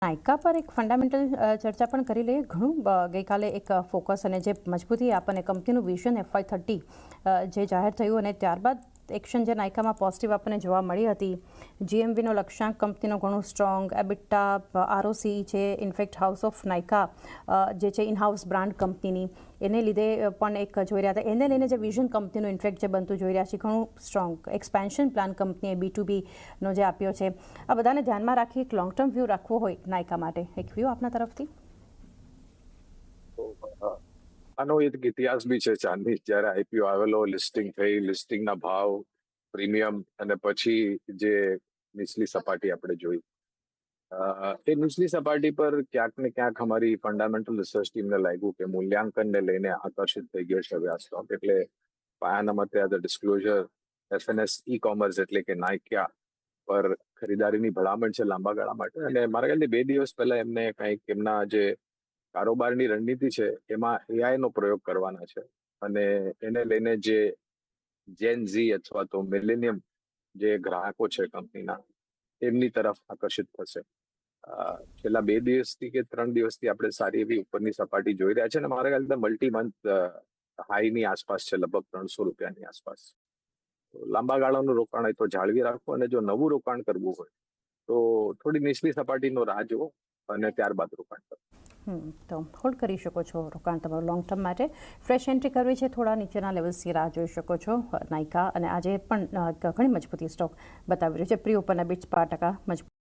નાયકા પર એક ફંડામેન્ટલ ચર્ચા પણ કરી લઈએ. ઘણું ગઈકાલે એક ફોકસ અને જે મજબૂતી આપણને કંપનીનું વિઝન FY30 જે જાહેર થયું અને ત્યારબાદ એક્શન જે નાયકામાં પોઝિટિવ આપણને જોવા મળી હતી. GMVનો લક્ષ્યાંક કંપનીનો ઘણું સ્ટ્રોંગ, એબિટા, ROC છે. ઇનફેક્ટ હાઉસ ઓફ નાયકા જે છે ઇનહાઉસ બ્રાન્ડ કંપનીની, એને લીધે પણ એક જોઈ રહ્યા હતા. એને લઈને જે વિઝન કંપનીનું ઇનફેક્ટ જે બનતું જોઈ રહ્યા છે ઘણું સ્ટ્રોંગ એક્સપેન્શન પ્લાન કંપનીએ B2Bનો જે આપ્યો છે. આ બધાને ધ્યાનમાં રાખી એક લોંગ ટર્મ વ્યૂ રાખવો હોય નાયકા માટે, એક વ્યૂ આપના તરફથી? આનો એક ઇતિહાસ બી છે. ચાંદની જ્યારે IPO આવેલો, લિસ્ટિંગ થઈ, લિસ્ટિંગના ભાવ, પ્રીમિયમ અને પછી જે નીચલી સપાટી આપણે જોઈ, એ નીચલી સપાટી પર ક્યાંક ને ક્યાંક અમારી ફંડામેન્ટલ રિસર્ચ ટીમને લાગ્યું કે મૂલ્યાંકનને લઈને આકર્ષિત થઈ ગયો છે હવે આ સ્ટોક. એટલે પાયાના મતે આજે ડિસ્ક્લોઝર FNS ઈ-કોમર્સ એટલે કે નાયકા પર ખરીદારીની ભલામણ છે લાંબા ગાળા માટે. અને મારા ખ્યાલથી 2 દિવસ પહેલા એમને કંઈક એમના જે કારોબારની રણનીતિ છે એમાં AI નો પ્રયોગ કરવાના છે અને એને લઈને જે જેન ઝી અથવા તો મિલેનિયમ જે ગ્રાહકો છે કંપનીના, એમની તરફ આકર્ષિત થશે. છેલ્લા 2 દિવસથી કે 3 દિવસથી આપણે સારી એવી ઉપરની સપાટી જોઈ રહ્યા છે અને મારા ખ્યાલથી મલ્ટી મંથ હાઈની આસપાસ છે, લગભગ 300 રૂપિયાની આસપાસ. લાંબા ગાળાનું રોકાણ હોય તો જાળવી રાખવું, અને જો નવું રોકાણ કરવું હોય તો થોડી નીચલી સપાટીનો રાહ જુઓ અને ત્યારબાદ રોકાણ કરવું. તો હોલ્ડ કરી શકો છો રોકાણ તમારું લોંગ ટર્મ માટે. ફ્રેશ એન્ટ્રી કરવી છે થોડા નીચેના લેવલ્સથી રાહ જોઈ શકો છો નાયકા. અને આજે પણ ઘણી મજબૂતી સ્ટોક બતાવી રહ્યું છે. પ્રી ઓપનના બિટ્સ 12% મજબૂત.